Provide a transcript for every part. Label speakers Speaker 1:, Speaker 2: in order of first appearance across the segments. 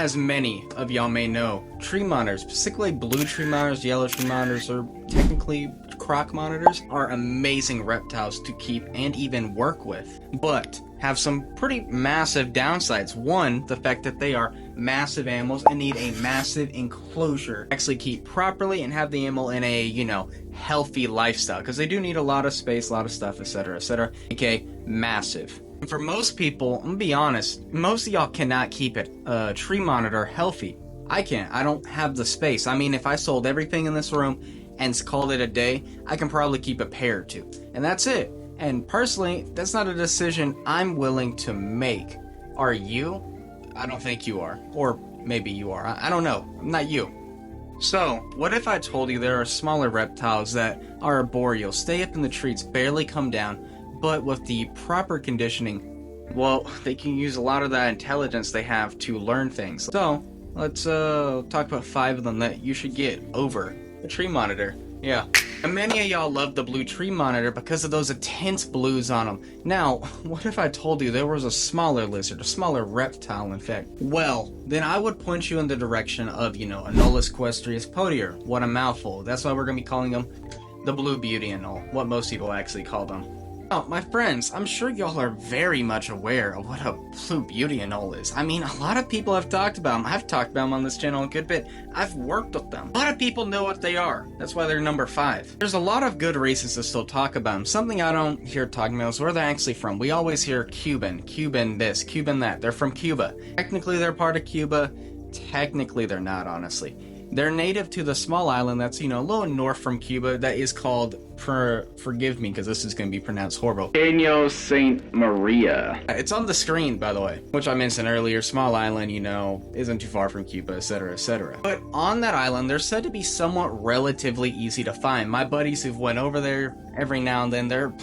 Speaker 1: As many of y'all may know, tree monitors, particularly blue tree monitors, yellow tree monitors, or technically croc monitors, are amazing reptiles to keep and even work with, but have some pretty massive downsides. One, the fact that they are massive animals and need a massive enclosure to actually keep properly and have the animal in a, healthy lifestyle, because they do need a lot of space, a lot of stuff, etc., etc. Okay, massive. For most people, I'm gonna be honest, most of y'all cannot keep a tree monitor healthy. I can't. I don't have the space. I mean, if I sold everything in this room and called it a day, I can probably keep a pair or two. And that's it. And personally, that's not a decision I'm willing to make. Are you? I don't think you are. Or maybe you are. I don't know. I'm not you. So, what if I told you there are smaller reptiles that are arboreal, stay up in the trees, barely come down, but with the proper conditioning, well, they can use a lot of that intelligence they have to learn things. So, let's talk about 5 of them that you should get over a tree monitor. Yeah. And many of y'all love the blue tree monitor because of those intense blues on them. Now, what if I told you there was a smaller lizard, a smaller reptile, in fact? Well, then I would point you in the direction of, anolis equestris podier. What a mouthful. That's why we're going to be calling them the blue beauty anole, what most people actually call them. Now, my friends, I'm sure y'all are very much aware of what a blue beauty anole is. I mean, a lot of people have talked about them. I've talked about them on this channel a good bit. I've worked with them. A lot of people know what they are. That's why they're number 5. There's a lot of good reasons to still talk about them. Something I don't hear talking about is where they're actually from. We always hear Cuban, Cuban this, Cuban that. They're from Cuba. Technically, they're part of Cuba. Technically, they're not, honestly. They're native to the small island that's, a little north from Cuba that is called, forgive me because this is going to be pronounced horrible, Peño Saint Maria. It's on the screen, by the way, which I mentioned earlier. Small island, isn't too far from Cuba, etc., etc. But on that island, they're said to be somewhat relatively easy to find. My buddies who've went over there every now and then, they're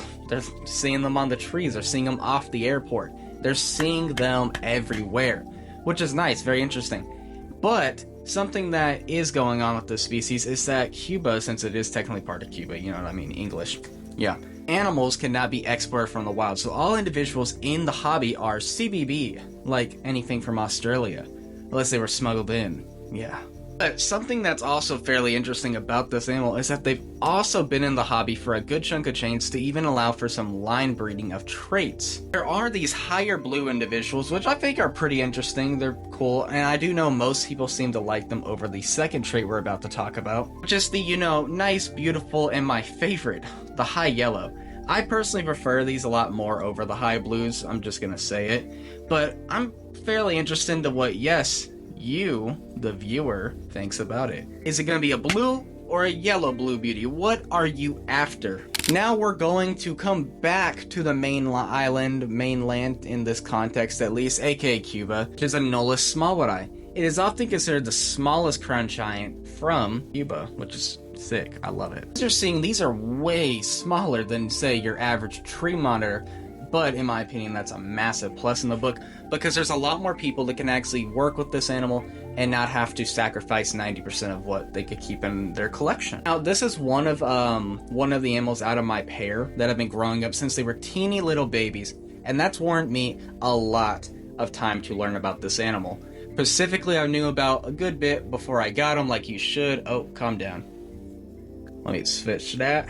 Speaker 1: seeing them on the trees. They're seeing them off the airport. They're seeing them everywhere, which is nice, very interesting. But something that is going on with this species is that Cuba, since it is technically part of Cuba, you know what I mean, English, yeah, animals cannot be exported from the wild, so all individuals in the hobby are CBB, like anything from Australia, unless they were smuggled in, yeah. But something that's also fairly interesting about this animal is that they've also been in the hobby for a good chunk of change to even allow for some line breeding of traits. There are these higher blue individuals, which I think are pretty interesting. They're cool, and I do know most people seem to like them over the second trait we're about to talk about, which is the, nice, beautiful, and my favorite, the high yellow. I personally prefer these a lot more over the high blues, I'm just gonna say it, but I'm fairly interested into what, yes, you, the viewer, thinks about it. Is it going to be a blue or a yellow blue beauty? What are you after? Now we're going to come back to the mainland in this context at least, aka Cuba, which is Anolis smallwoodi. It is often considered the smallest crowned giant from Cuba, which is sick. I love it. As you're seeing, these are way smaller than, say, your average tree monitor. But in my opinion, that's a massive plus in the book because there's a lot more people that can actually work with this animal and not have to sacrifice 90% of what they could keep in their collection. Now, this is one of the animals out of my pair that have been growing up since they were teeny little babies, and that's warranted me a lot of time to learn about this animal. Specifically, I knew about a good bit before I got him, like you should. Oh, calm down. Let me switch that.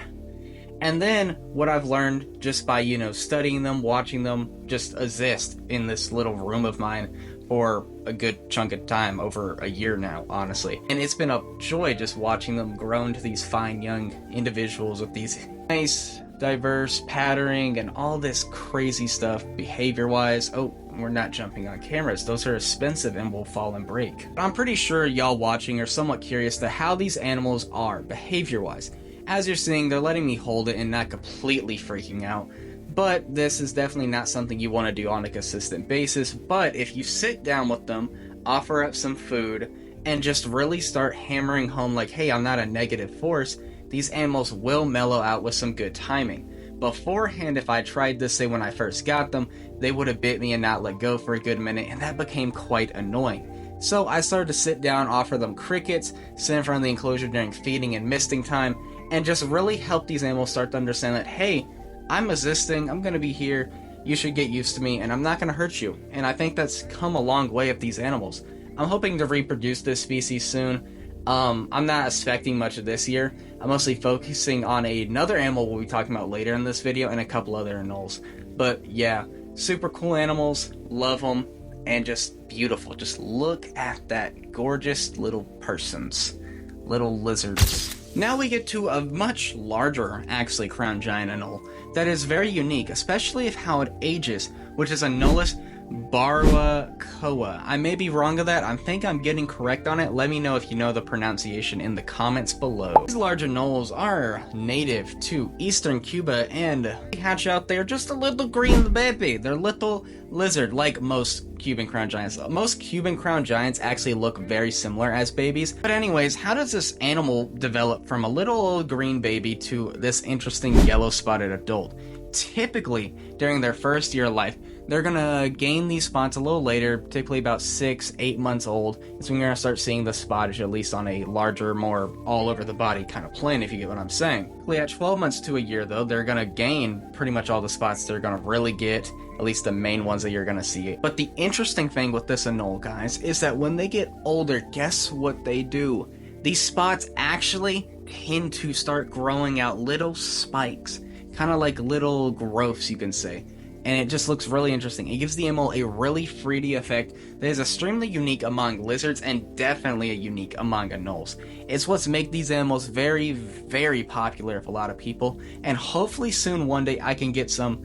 Speaker 1: And then what I've learned just by, studying them, watching them just exist in this little room of mine for a good chunk of time, over a year now, honestly. And it's been a joy just watching them grow into these fine young individuals with these nice, diverse patterning and all this crazy stuff behavior-wise. Oh, we're not jumping on cameras. Those are expensive and will fall and break. But I'm pretty sure y'all watching are somewhat curious to how these animals are behavior-wise. As you're seeing, they're letting me hold it and not completely freaking out, but this is definitely not something you want to do on a consistent basis. But if you sit down with them, offer up some food, and just really start hammering home like, hey, I'm not a negative force, these animals will mellow out with some good timing. Beforehand, if I tried this, say when I first got them, they would have bit me and not let go for a good minute, and that became quite annoying. So I started to sit down, offer them crickets, sit in front of the enclosure during feeding and misting time, and just really help these animals start to understand that, hey, I'm existing, I'm going to be here, you should get used to me, and I'm not going to hurt you. And I think that's come a long way with these animals. I'm hoping to reproduce this species soon. I'm not expecting much of this year. I'm mostly focusing on another animal we'll be talking about later in this video and a couple other anoles. But yeah, super cool animals, love them, and just beautiful. Just look at that gorgeous little persons, little lizards. Now we get to a much larger, actually, crown giant anole that is very unique, especially of how it ages, which is Anolis baracoa. I may be wrong of that. I think I'm getting correct on it. Let me know if you know the pronunciation in the comments below. These large anoles are native to eastern Cuba, and they hatch out there just a little green baby. They're little lizard, like most Cuban crown giants. Most Cuban crown giants actually look very similar as babies. But anyways, how does this animal develop from a little old green baby to this interesting yellow spotted adult? Typically, during their first year of life, they're gonna gain these spots a little later, typically about 6-8 months old. It's when you're gonna start seeing the spottage, at least on a larger, more all over the body kind of plan, if you get what I'm saying. At 12 months to a year though, they're gonna gain pretty much all the spots they're gonna really get, at least the main ones that you're gonna see. But the interesting thing with this anole, guys, is that when they get older, guess what they do? These spots actually tend to start growing out little spikes, kind of like little growths, you can say. And it just looks really interesting. It gives the animal a really fruity effect that is extremely unique among lizards and definitely a unique among anoles. It's what's make these animals very, very popular with a lot of people, and hopefully soon one day I can get some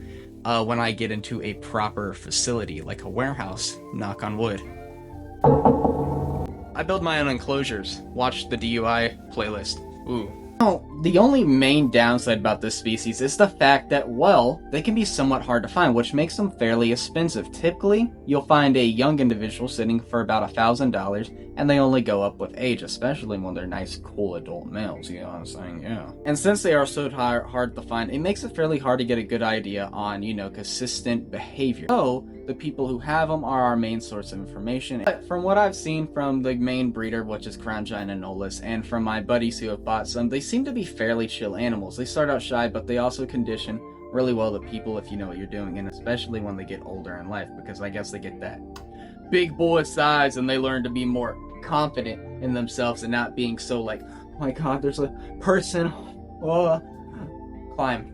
Speaker 1: when I get into a proper facility, like a warehouse, knock on wood. I build my own enclosures. Watch the DUI playlist. Ooh. Now, the only main downside about this species is the fact that, well, they can be somewhat hard to find, which makes them fairly expensive. Typically, you'll find a young individual sitting for about $1,000, and they only go up with age, especially when they're nice, cool adult males, you know what I'm saying? Yeah. And since they are so hard to find, it makes it fairly hard to get a good idea on, consistent behavior. So, the people who have them are our main source of information. But from what I've seen from the main breeder, which is crown giant anolis, and from my buddies who have bought some, they seem to be fairly chill animals. They start out shy, but they also condition really well to people if you know what you're doing, and especially when they get older in life, because I guess they get that big boy size and they learn to be more confident in themselves and not being so like, oh my god, there's a person, climb.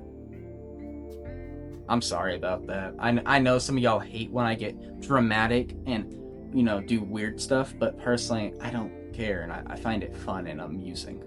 Speaker 1: I'm sorry about that. I know some of y'all hate when I get dramatic and, do weird stuff, but personally, I don't care, and I find it fun and amusing.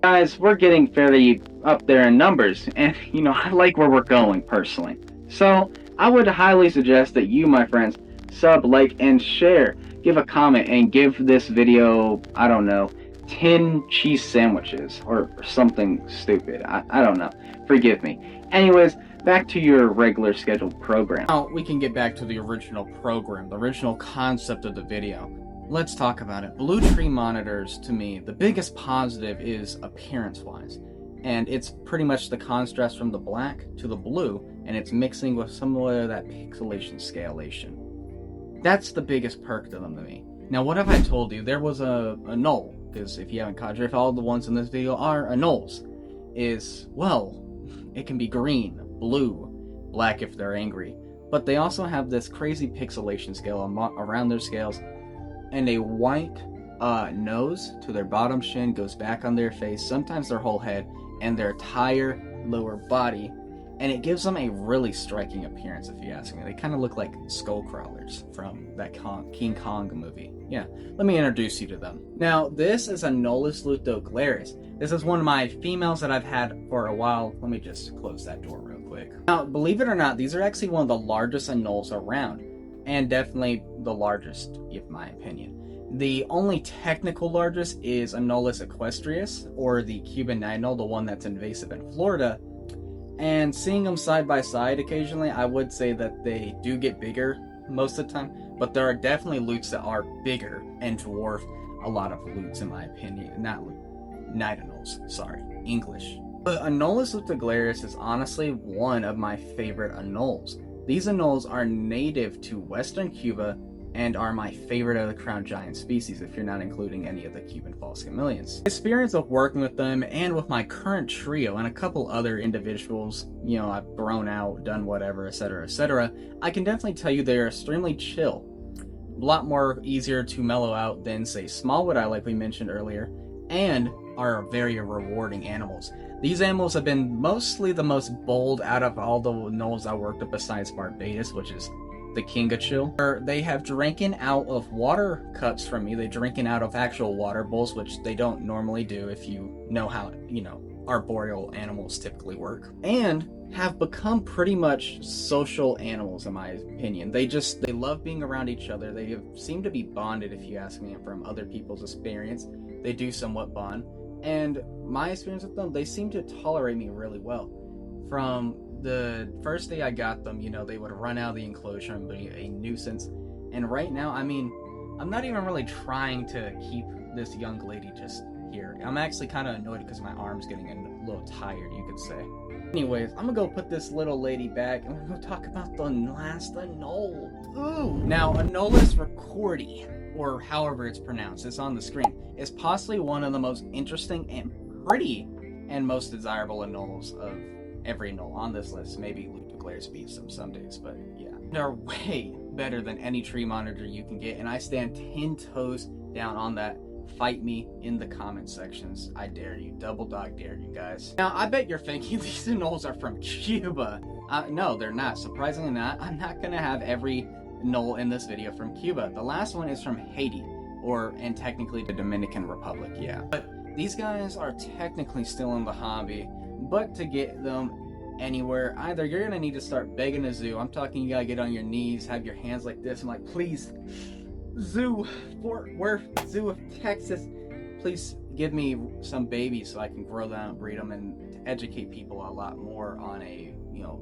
Speaker 1: Guys, we're getting fairly up there in numbers, and, I like where we're going, personally. So, I would highly suggest that you, my friends, sub, like, and share. Give a comment, and give this video, I don't know, 10 cheese sandwiches, or something stupid. I don't know. Forgive me. Anyways, back to your regular scheduled program. Now, we can get back to the original program, the original concept of the video. Let's talk about it. Blue tree monitors, to me, the biggest positive is appearance-wise. And it's pretty much the contrast from the black to the blue, and it's mixing with some of that pixelation scalation. That's the biggest perk to them to me. Now, what have I told you? There was a anole, because if you haven't caught it, all the ones in this video are anoles. It can be green, blue, black if they're angry. But they also have this crazy pixelation scale around their scales, and a white nose to their bottom shin goes back on their face, sometimes their whole head, and their entire lower body, and it gives them a really striking appearance, if you ask me. They kind of look like skull crawlers from that King Kong movie. Yeah, let me introduce you to them. Now, this is Anolis lutoglaris. This is one of my females that I've had for a while. Let me just close that door real quick. Now, believe it or not, these are actually one of the largest anoles around, and definitely the largest, in my opinion. The only technical largest is Anolis equestris, or the Cuban anole, the one that's invasive in Florida. And seeing them side by side occasionally, I would say that they do get bigger most of the time, but there are definitely lutes that are bigger and dwarf a lot of lutes, in my opinion. Not night anoles, sorry, English. But Anolis lutoglaris is honestly one of my favorite anoles. These anoles are native to Western Cuba and are my favorite of the crown giant species, if you're not including any of the Cuban false chameleons. Experience of working with them and with my current trio and a couple other individuals, I've grown out, done whatever, etc., etc., I can definitely tell you they are extremely chill. lot more easier to mellow out than, say, smallwood eye, like we mentioned earlier, and are very rewarding animals. These animals have been mostly the most bold out of all the anoles I worked with besides Barbados, which is the king of chill. They have drinking out of water cups from me. They drinking out of actual water bowls, which they don't normally do if you know how, arboreal animals typically work. And have become pretty much social animals, in my opinion. They love being around each other. They seem to be bonded, if you ask me, from other people's experience. They do somewhat bond. And my experience with them, they seem to tolerate me really well. From the first day I got them, they would run out of the enclosure and be a nuisance. And right now, I'm not even really trying to keep this young lady just here. I'm actually kind of annoyed because my arm's getting a little tired, you could say. Anyways, I'm gonna go put this little lady back and we're gonna talk about the last anole. Ooh! Now, Anolis recordi, or however it's pronounced, it's on the screen, is possibly one of the most interesting and pretty and most desirable anoles of every anole on this list. Maybe Lupiglaris beats them some days, but yeah. They're way better than any tree monitor you can get, and I stand 10 toes down on that. Fight me in the comment sections. I dare you. Double dog dare you guys. Now, I bet you're thinking these anoles are from Cuba. No, they're not. Surprisingly not. I'm not going to have every anole in this video from Cuba. The last one is from Haiti, and technically the Dominican Republic, yeah. But these guys are technically still in the hobby, but to get them anywhere, either you're going to need to start begging a zoo. I'm talking you got to get on your knees, have your hands like this. I'm like, please, Zoo, Fort Worth, Zoo of Texas, please give me some babies so I can grow them, breed them, and educate people a lot more on a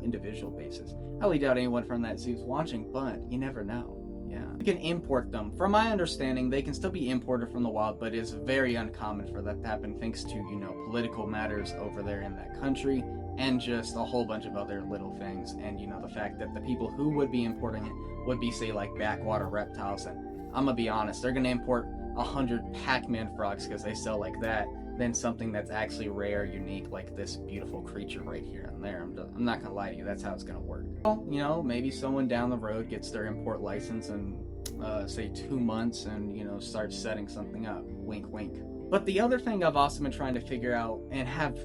Speaker 1: individual basis. I highly doubt anyone from that zoo's watching, but you never know. Yeah, you can import them. From my understanding, they can still be imported from the wild, but it's very uncommon for that to happen thanks to political matters over there in that country, and just a whole bunch of other little things. And the fact that the people who would be importing it would be, say, like backwater reptiles, and I'm gonna be honest, they're gonna import 100 Pac-Man frogs because they sell like that, than something that's actually rare, unique, like this beautiful creature right here and there. I'm not gonna lie to you, that's how it's gonna work. Well, maybe someone down the road gets their import license in, say 2 months and, starts setting something up. Wink, wink. But the other thing I've also been trying to figure out, and have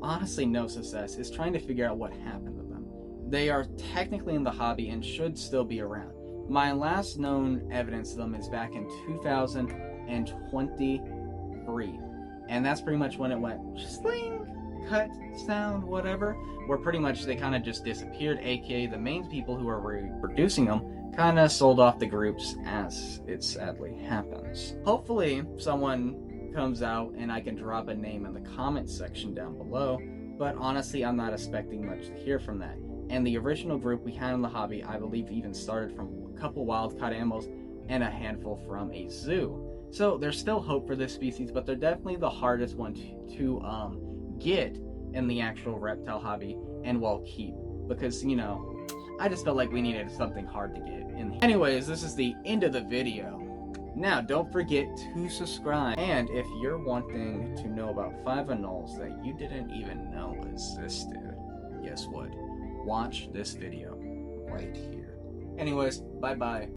Speaker 1: honestly no success, is trying to figure out what happened to them. They are technically in the hobby and should still be around. My last known evidence of them is back in 2023. And that's pretty much when it went sling, cut, sound, whatever. Where pretty much they kind of just disappeared, aka the main people who are reproducing them kind of sold off the groups, as it sadly happens. Hopefully someone comes out and I can drop a name in the comment section down below. But honestly, I'm not expecting much to hear from that. And the original group we had in the hobby, I believe, even started from a couple wild-caught animals and a handful from a zoo. So there's still hope for this species, but they're definitely the hardest one to get in the actual reptile hobby and well keep. Because, I just felt like we needed something hard to get in. Anyways, this is the end of the video. Now, don't forget to subscribe. And if you're wanting to know about 5 anoles that you didn't even know existed, guess what? Watch this video right here. Anyways, bye-bye.